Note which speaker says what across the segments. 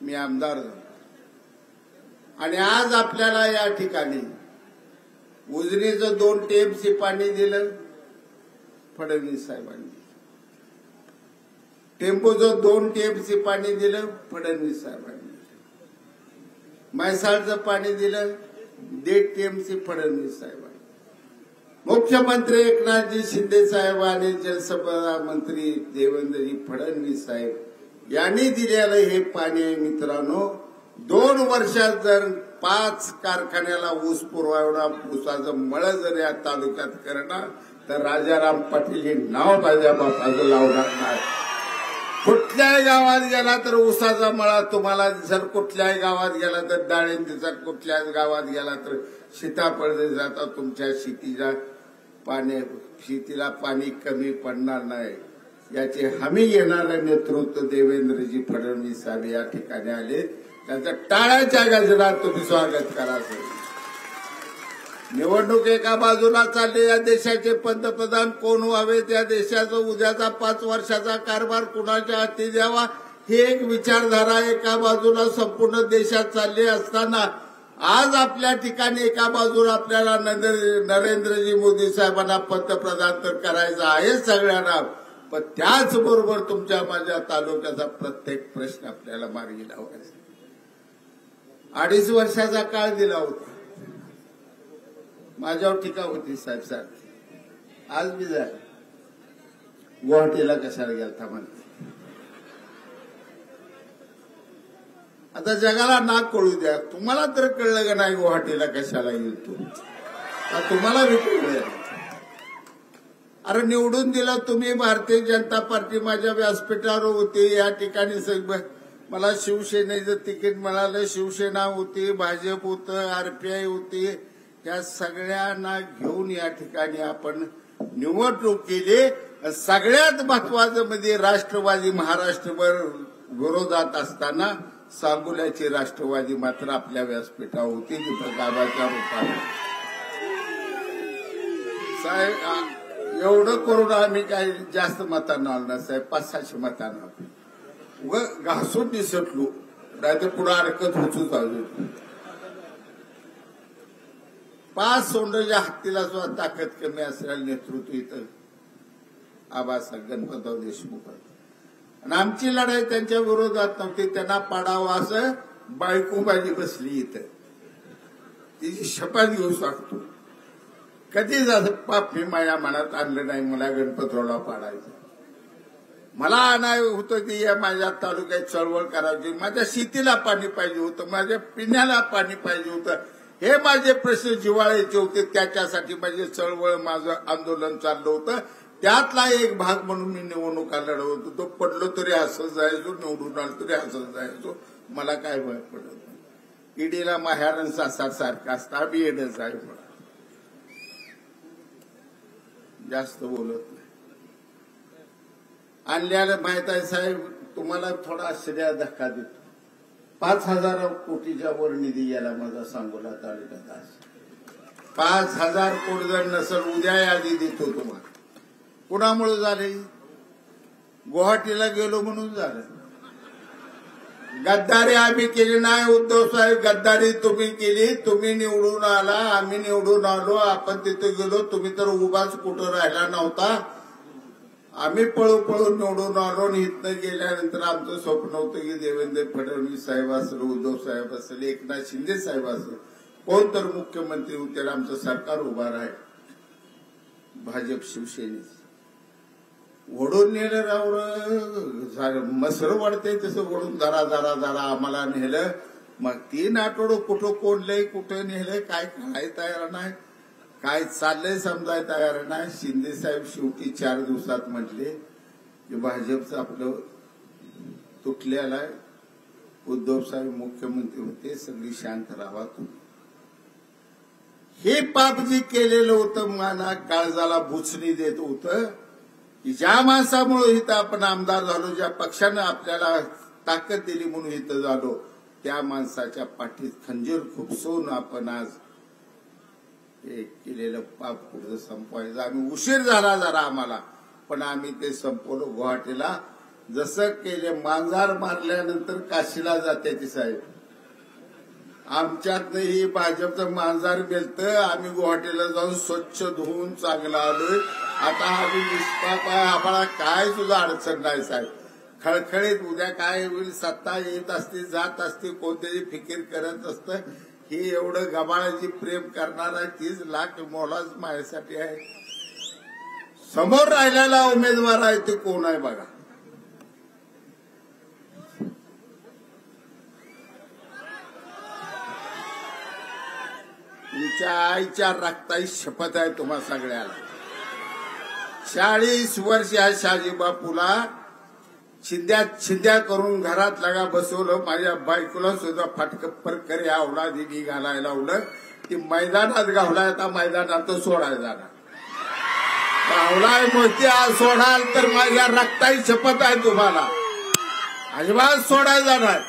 Speaker 1: मी आमदार झालो आणि आज आपल्याला या ठिकाणी उजनीचं 2 TMC पाणी दिलं फडणवीस साहेबांनी, टेम्पोचं 2 TMC पाणी दिलं फडणवीस साहेबांनी, म्हैसाळचं पाणी दिलं 1.5 TMC फडणवीस साहेबांनी, मुख्यमंत्री एकनाथजी शिंदे साहेब आणि जलसंपदा मंत्री देवेंद्रजी फडणवीस साहेब यांनी दिलेलं हे पाणी आहे मित्रांनो. 2 वर्षात जर 5 कारखान्याला ऊस पुरवठा ऊसाचं मळ जर या तालुक्यात करणार तर राजाराम पाटील हे नाव माझ्या बापाचं लावणार नाही. कुठल्याही गावात गेला तर ऊसाचा मळा तुम्हाला दिसत, कुठल्याही गावात गेला तर डाळिंब दिसत, कुठल्याच गावात गेला तर सीताफळ जाता. तुमच्या शेतीला पाणी कमी पडणार नाही याची हमी घेणारं नेतृत्व देवेंद्रजी फडणवीस साहेब या ठिकाणी आले. त्यांचं टाळ्याच्या गजरात तुम्ही स्वागत करा. निवडणूक एका बाजूला चालली, या देशाचे पंतप्रधान कोण व्हावे, त्या देशाचा उद्याचा 5 वर्षाचा कारभार कुणाच्या हाती द्यावा ही एक विचारधारा एका बाजूला संपूर्ण देशात चालली असताना आज आपल्या ठिकाणी एका बाजूला आपल्याला नरेंद्रजी मोदी साहेबांना पंतप्रधान तर करायचं आहे सगळ्यांना, पण त्याचबरोबर तुमच्या माझ्या तालुक्याचा प्रत्येक प्रश्न आपल्याला मार्गी लावायचा. 2.5 वर्षाचा काळ दिला होता. माझ्यावर टीका होती साहेब साहेब आज बी झालं. गुवाहाटीला कशाला गेलता म्हणते. आता जगाला नाक कळू द्या, तुम्हाला तर कळलं का नाही गुवाहाटीला कशाला गेलतो, तुम्हाला बी कळलं. अरे निवडून दिलं तुम्ही, भारतीय जनता पार्टी माझ्या व्यासपीठावर होती. या ठिकाणी मला शिवसेनेचं तिकीट मिळालं, शिवसेना होती, भाजप होतं, RPI होती. या सगळ्यांना घेऊन या ठिकाणी आपण निवडणूक केली. सगळ्यात महत्वाचं म्हणजे राष्ट्रवादी महाराष्ट्रभर विरोधात असताना सांगोल्याची राष्ट्रवादी मात्र आपल्या व्यासपीठावर होती गावाच्या रूपाने. साहेब एवढं करून आम्ही काही जास्त मतांना आलो ना साहेब, 500-600 मतांना उग घासून दिसटलो, नाही तर पुढे अडकत होतोच अजून. 5 सोंडच्या हत्तीला सुद्धा ताकद कमी असलेलं नेतृत्व इथं आबासाहेब गणपतराव देशमुख. आणि आमची लढाई त्यांच्या विरोधात नव्हती, त्यांना पाडावं असं बायको माझी बसली इथं, तिची शपथ घेऊ शकतो. कधीच असं पाप मी माझ्या मनात आणलं नाही मला गणपतरावला पाडायचं. मला नाही होतं की या माझ्या तालुक्यात चळवळ करायची, माझ्या शेतीला पाणी पाहिजे होतं, माझ्या पिण्याला पाणी पाहिजे होतं, हे माझे प्रश्न जिव्हाळ्याचे होते. त्याच्यासाठी माझे चळवळ माझं आंदोलन चाललं होतं. त्यातला एक भाग म्हणून मी निवडणुका लढवत होतो. तो पडलो तरी असं जायचो, निवडून आलो तरी असं जायचो, मला काय भय पडत नाही. ईडीला माहेरन सारखा असता बी येणंच आहे. मला जास्त बोलत नाही. आणल्याला माहित आहे साहेब, तुम्हाला थोडा आश्चर्य धक्का देतो. 5,000 कोटीच्या वर निधी याला माझा सांगोला तालुक्यात आज 5,000 कोटी जर नसेल उद्या यादी देतो तुम्हाला. कुणामुळे झाले? गुवाहाटीला गेलो म्हणून झालं. गद्दारी आम्ही केली नाही उद्धव साहेब, गद्दारी तुम्ही केली. तुम्ही निवडून आला, आम्ही निवडून आलो, आपण तिथे गेलो, तुम्ही तर उभाच कुठं राहिला नव्हता. आम्ही पळून निवडून आलो आणि इथनं गेल्यानंतर आमचं स्वप्न होतं की देवेंद्र फडणवीस साहेब असेल, उद्धव साहेब असेल, एकनाथ शिंदे साहेब असेल, कोण तर मुख्यमंत्री होते, आमचं सरकार उभा राहील. भाजप शिवसेनेच ओढून नेलं राव, मसर वाढते तसं ओढून जरा आम्हाला नेलं. मग 3 आठवडं कुठं कोणलंय, कुठं नेलंय काय कळायला तयार नाही, काय चाललंय समजायला तयार नाही. शिंदे साहेब शेवटी 4 दिवसात म्हटले की भाजपचं आपलं तुटलेलं आहे, उद्धव साहेब मुख्यमंत्री होते, सगळी शांत राहा तुम्ही. हे पाप जे केलेलं होतं मला काळजाला बुचणी देत होतं की ज्या माणसामुळे इथं आपण आमदार झालो, ज्या पक्षानं आपल्याला ताकद दिली म्हणून इथं झालो, त्या माणसाच्या पाठीत खंजीर खुपसून आपण आज हे केलेलं पाप पुढे संपवायचं. आम्ही उशीर झाला जरा आम्हाला, पण आम्ही ते संपवलं. गुवाहाटीला जसं केले मांजार मारल्यानंतर काशीला जाते ती साहेब. आमच्यात ही भाजपचं मांजार गेलतं. आम्ही गुवाहाटीला जाऊन स्वच्छ धुवून चांगला आलोय. आता आम्ही निष्पाप आहे. आम्हाला काय सुद्धा अडचण नाही साहेब. खळखळीत उद्या काय होईल, सत्ता येत असते जात असते, कोणत्याची फिकीर करत असतं. ही एवढं गबाळाची प्रेम करणार आहे. 30 लाख मोलाच माझ्यासाठी आहे. समोर राहिलेला उमेदवार आहे ते कोण आहे बघा. तुमच्या आईच्या रक्ताची शपथ आहे तुम्हा सगळ्याला. 40 वर्ष या शहाजी बापूला छिंद्या करून घरात लगा बसवलं. माझ्या बायकोला सुद्धा फाटकप्पर करे आवला दिदी घालायला लावलं. ती मैदानात गावलाय. आता मैदानात सोडायला जाणार. गावलाय मोठी आज सोडाल तर माझ्या रक्ताची शपथ आहे तुम्हाला. अजिबात सोडायला जाणार.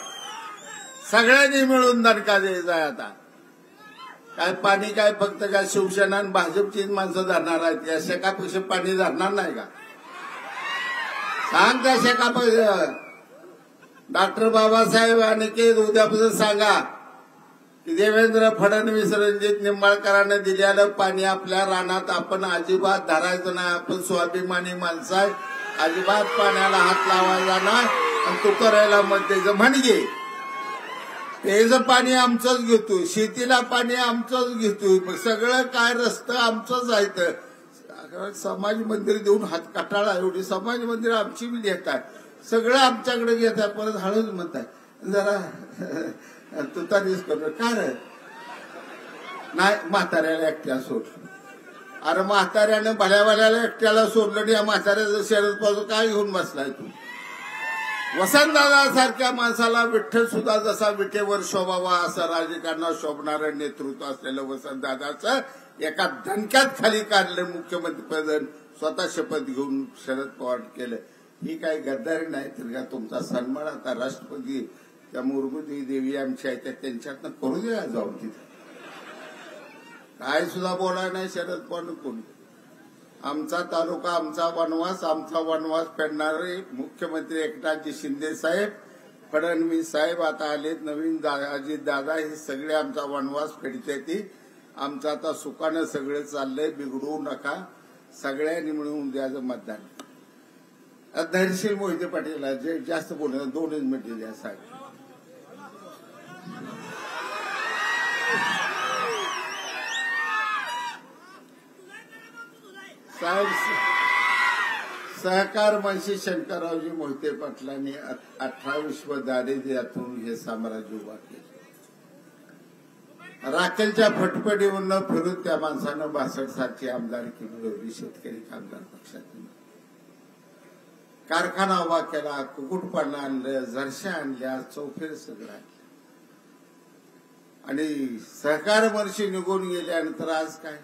Speaker 1: सगळ्यांनी मिळून दणका द्यायचा आहे. आता काय पाणी काय फक्त काय शिवसेना आणि भाजपचीच माणसं धरणार आहेत. या शेकापेक्षा पाणी धरणार नाही का? सांग त्या शेकापेक्षा. डॉक्टर बाबासाहेब अनिकेत उद्यापासून सांगा की देवेंद्र फडणवीस रणजित निंबाळकरांना दिलेलं पाणी आपल्या रानात आपण अजिबात धरायचं नाही. आपण स्वाभिमानी माणसं आहे. अजिबात पाण्याला हात लावायला नाही. आणि तू करायला म्हणते म्हणजे पेयचं पाणी आमचंच घेतोय. शेतीला पाणी आमचंच घेतोय. सगळं काय रस्तं आमचंच आहे. समाज मंदिर देऊन हात कटाळा एवढी समाज मंदिर आमची बी घेत आहे. सगळं आमच्याकडे घेत आहे. परत हळूच म्हणताय जरा तुतारीच करतो काय रे. नाही म्हाताऱ्याला एकट्या सोड. अरे म्हाताऱ्यानं भल्या एकट्याला सोडलं नाही. या म्हाताऱ्याचं शरद पासून काय घेऊन बसलाय तू. वसंतदादासारख्या माणसाला विठ्ठल सुद्धा जसा विठेवर शोभावा असं राजकारणात शोभणारं नेतृत्व असलेलं वसंतदादाचं एका धनक्यात खाली काढलं मुख्यमंत्रीपद. स्वतः शपथ घेऊन शरद पवार केलं. ही काही गद्दारी नाही तर का तुमचा सन्मान आता राष्ट्रपती त्या मुर्मूदेवी देवी आमच्या आहेत त्यांच्यातनं करू द्या जाऊन तिथे. काय सुद्धा बोलाय नाही शरद पवार कोणी. आमचा तालुका आमचा वनवास फेडणारे मुख्यमंत्री एकनाथजी शिंदे साहेब, फडणवीस साहेब आता आलेत नवीन अजित दादा. हे सगळे आमचा वनवास फेडते. आमचं आता सुखानं सगळं चाललंय. बिघडवू नका. सगळ्यांनी मिळून द्यायचं मतदान. धैर्यशील मोहिते पाटील जे जास्त बोलणार 2 मिनिटं द्या साहेब. साहेब सहकार मंत्री शंकररावजी मोहिते पाटलांनी 18 दारिद्र्यातून हे साम्राज्य उभा केलं. राखेलच्या फटफटीवरून फिरून त्या माणसानं 62 सालची आमदारकी मिळवली शेतकरी कामगार पक्षातून. कारखाना उभा केला. कुक्कुटपालन आणलं. जरशा आणल्या. चौफेर सगळं आणलं. आणि सहकार मंत्री निघून गेल्यानंतर आज काय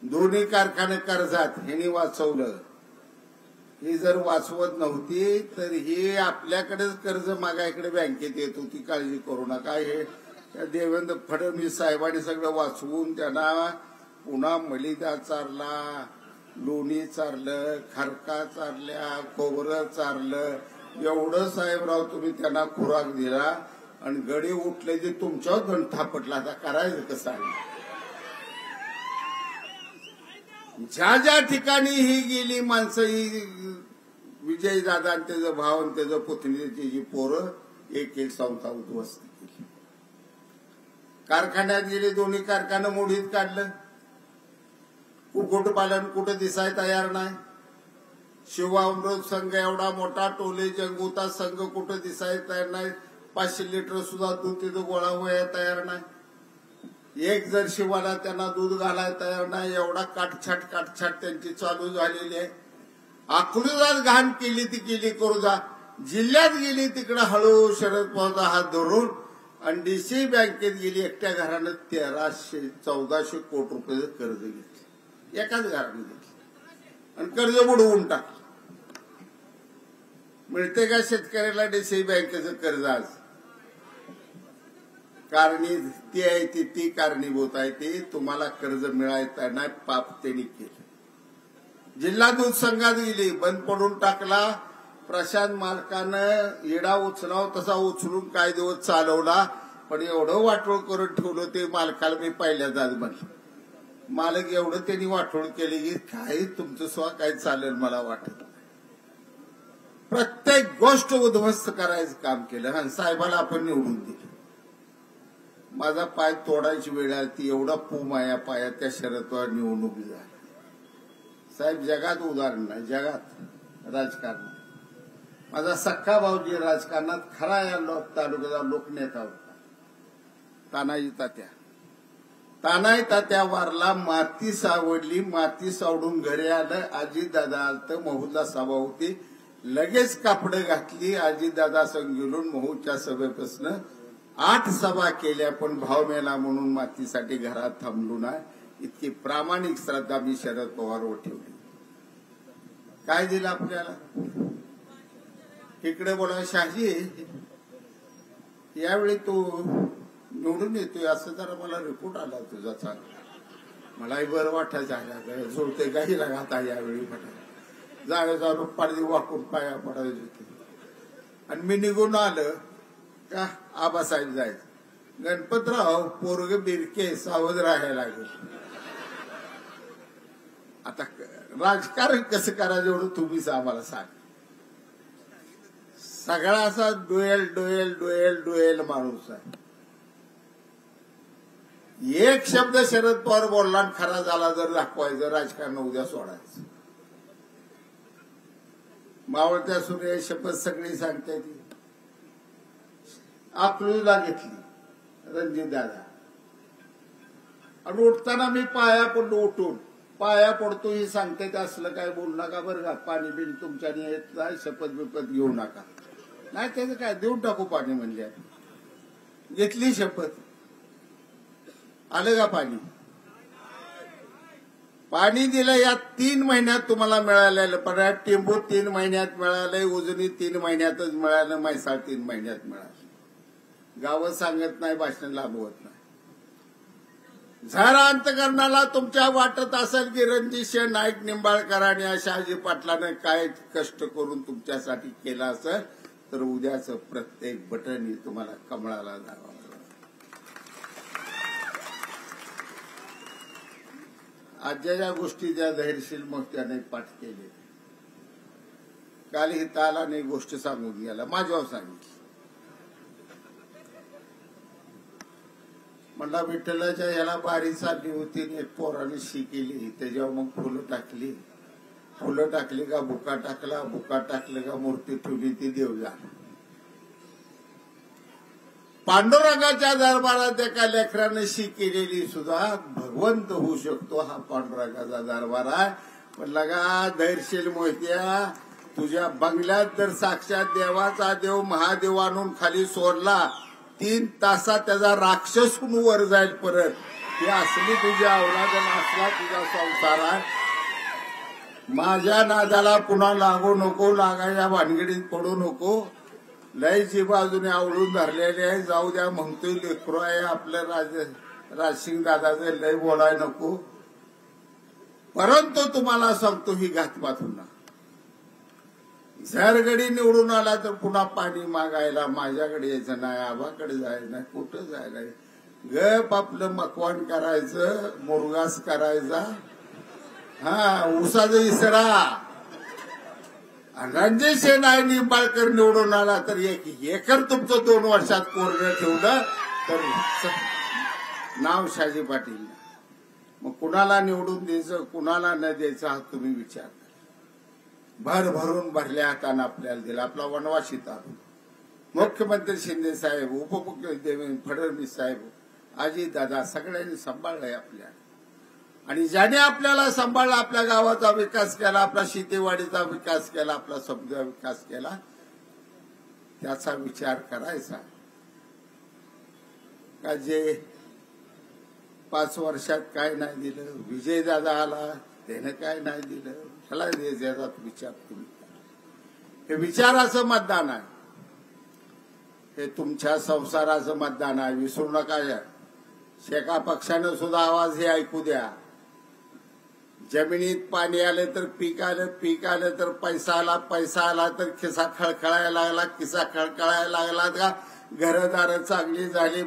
Speaker 1: दोन्ही कारखाने कर्जात ह्यांनी वाचवलं. ही जर वाचवत नव्हती तर ही आपल्याकडेच कर्ज मागायकडे बँकेत येत होती. काळजी करू नका. हे देवेंद्र फडणवीस साहेबांनी सगळं वाचवून त्यांना पुन्हा मलिदा चारला, लोणी चारलं, खारका चारल्या, खोबरं चारलं. एवढं साहेबराव तुम्ही त्यांना खुराक दिला आणि गडी उठले जे तुमच्यावर गण थापटला. आता करायचं कसं आहे. ज्या ज्या ठिकाणी ही गेली माणसं ही विजय दादा आणि त्याचं भाव आणि त्याचं पुतणीची जी पोरं एक संस्था उद्ध्वस्त केली. कारखान्यात गेले. दोन्ही कारखानं मोडीत काढलं. कुक्कुटपालन कुठं दिसाय तयार नाही. शिवामृत संघ एवढा मोठा टोले जंगुता संघ कुठं दिसाय तयार नाही. 500 लिटर सुद्धा दूध तिथं गोळा व्हायला तयार नाही. एक जर शिवाला त्यांना दूध घालायला तयार नाही. एवढा काटछाट त्यांची चालू झालेली आहे. अकलूजात घाण केली ती केली करू जा. जिल्ह्यात गेली तिकडे हळू शरद पवारचा हात धरून आणि डीसी बँकेत गेली. एकट्या घरानं 1300-1400 कोटी रुपयाचं कर्ज घेतलं. एकाच घराने घेतलं आणि कर्ज बुडवून टाकलं. मिळते का शेतकऱ्याला डीसी बँकेचं कर्ज आज? कारणी ती आहे ती कारणीभूत आहे. ती तुम्हाला कर्ज मिळायचं नाही. पाप त्यांनी केलं. जिल्हा दूध संघात गेली. बंद पडून टाकला. प्रशांत मालकानं येडा उचलाव तसा उचलून काय दिवस चालवला, पण एवढं वाटोळ करून ठेवलं ते मालकाला मी पहिल्यांदाच म्हणलं. मालक एवढं त्यांनी वाटोळ केली की काही तुमचं स्व काही चालेल मला वाटत. प्रत्येक गोष्ट उद्ध्वस्त करायचं काम केलं. आणि साहेबाला आपण निवडून दिलं. माझा पाय तोडायची वेळ आली ती, एवढा पू माया पाया त्या शरद पवार निवडणुकी झाली. साहेब जगात उदाहरण नाही, जगात राजकारणात. माझा सख्खा भाऊजी राजकारणात खरा या तालुक्याचा लोकनेता होता, तानाजी तात्या. तानाजी तात्या वारला, माती सावडली, माती सावडून घरी आलं. आजीदादा आलतं, महूला सभा होती, लगेच कापडं घातली. आजीदादा संग गेलून महूच्या सभेपासून 8 सभा केल्या, पण भाव मेला म्हणून मातीसाठी घरात थांबलो नाही. इतकी प्रामाणिक श्रद्धा मी शरद पवारवर ठेवली. काय दिलं आपल्याला? इकडे बोला शहाजी, यावेळी तू निवडून येतोय असं जरा मला रिपोर्ट आला तुझा चांगला. मलाही बरं वाटायचं, जोडते काही आता यावेळी जागा जाऊन पाडदी वाकून पाया पडायचे होते. आणि मी निघून आलं का आबासाहेब जायचं. गणपतराव पोरग बिरके सावध राहायला लागेल. आता राजकारण कसं करायचं एवढं तुम्हीच आम्हाला सांग. सगळा असा डोएल डोएल डोएल डोएल माणूस आहे. एक शब्द शरद पवार बोलला खरा झाला जर दाखवायचं, राजकारण उद्या सोडायचं. मावळत्या सूर्य शपथ सगळी सांगते ती. अकलूजला घेतली रणजित दादा, आणि उठताना मी पाया पडलो. उठून पाया पडतो ही सांगते ते असलं काय बोलू नका बरं का. पाणी बिन तुमच्याने येत नाही, शपथ बिपत घेऊ नका. नाही त्याचं काय, देऊन टाकू पाणी म्हणजे. घेतली शपथ, आलं का पाणी? पाणी दिलं. या 3 महिन्यात तुम्हाला मिळालेलं. पण टेंबू 3 महिन्यात मिळालंय, उजनी 3 महिन्यातच मिळालं, म्हैसाळ 3 महिन्यात मिळालं. गावं सांगत नाही, भाषण लाभवत नाही. जर अंतकरणाला तुमच्या वाटत असेल की रणजित नाईक निंबाळकरांनी शहाजी पाटलानं काय कष्ट करून तुमच्यासाठी केलं असेल, तर उद्याचं प्रत्येक बटन तुम्हाला कमळाला जावं. आजच्या गोष्टी ज्या धैर्यशील मग त्याने पाठ केले. काल हिथं आला नाही गोष्ट सांगून गेला, माझ्यावर सांगितली. म्हणला विठ्ठलाच्या याला बारी चालली होती, एक पोराने शी केली, त्याच्यावर मग फुलं टाकली. फुलं टाकली का बुका टाकला, बुका टाकले का मूर्ती ठेवली, ती देव झाला. पांडुरंगाच्या दरबारात एका लेकराने शी केलेली सुद्धा भगवंत होऊ शकतो. हा पांडुरंगाचा दरबार आहे. पण लगा धैर्यशील मोहित्या, तुझ्या बंगल्यात जर साक्षात देवाचा देव महादेव आणून खाली सोडला, 3 तासात त्याचा राक्षस होऊन वर जाईल परत. ही असली तुझ्या अवलादन असला तुझा संसार आहे. माझ्या नादाला पुन्हा लागू नको, लागायच्या भानगडीत पडू नको. लयची बाजूने आवडून धरलेले आहे, जाऊ द्या म्हणतोय लेकरू आहे आपलं. राजसिंग दादाचं लय बोलाय नको. परंतु तुम्हाला सांगतो ही घातपात होणार. जर गडी निवडून आला तर पुन्हा पाणी मागायला माझ्याकडे यायचं नाही, आबाकडे जायचं नाही, कुठं जायला. गप आपलं मकवान करायचं, मुरगास करायचा. ऊसाचा इसरा. रणजित नाईक निंबाळकर निवडून आला तर 1 एकर तुमचं 2 वर्षात कोरडं ठेवलं तर नाव शहाजी पाटील. मग कुणाला निवडून द्यायचं कुणाला न द्यायचं हा तुम्ही विचार करा. भर भरून भरल्या हातानं आपल्याला दिला. आपला वनवासी तालुका. मुख्यमंत्री शिंदे साहेब, उपमुख्यमंत्री फडणवीस साहेब, अजितदादा सगळ्यांनी सांभाळलंय आपल्या. आणि ज्याने आपल्याला सांभाळला, आपल्या गावाचा विकास केला, आपला शेतीवाडीचा विकास केला, आपला समजा विकास केला, त्याचा विचार करायचा का जे 5 वर्षात काय नाही दिलं. विजयदादा आला, त्याने काय नाही दिलं, त्याला द्यायचा विचार तुम्ही. हे विचाराचं मतदान आहे. हे तुमच्या संसाराचं मतदान आहे. विसरू नका. शेका पक्षानं सुद्धा आवाज हे ऐकू द्या. जमिनीत पाणी आलं तर पीक आलं तर पैसा आला तर खिसा खळखळायला लागला, खिसा खळखळायला लागला का घरदारं चांगली झाली,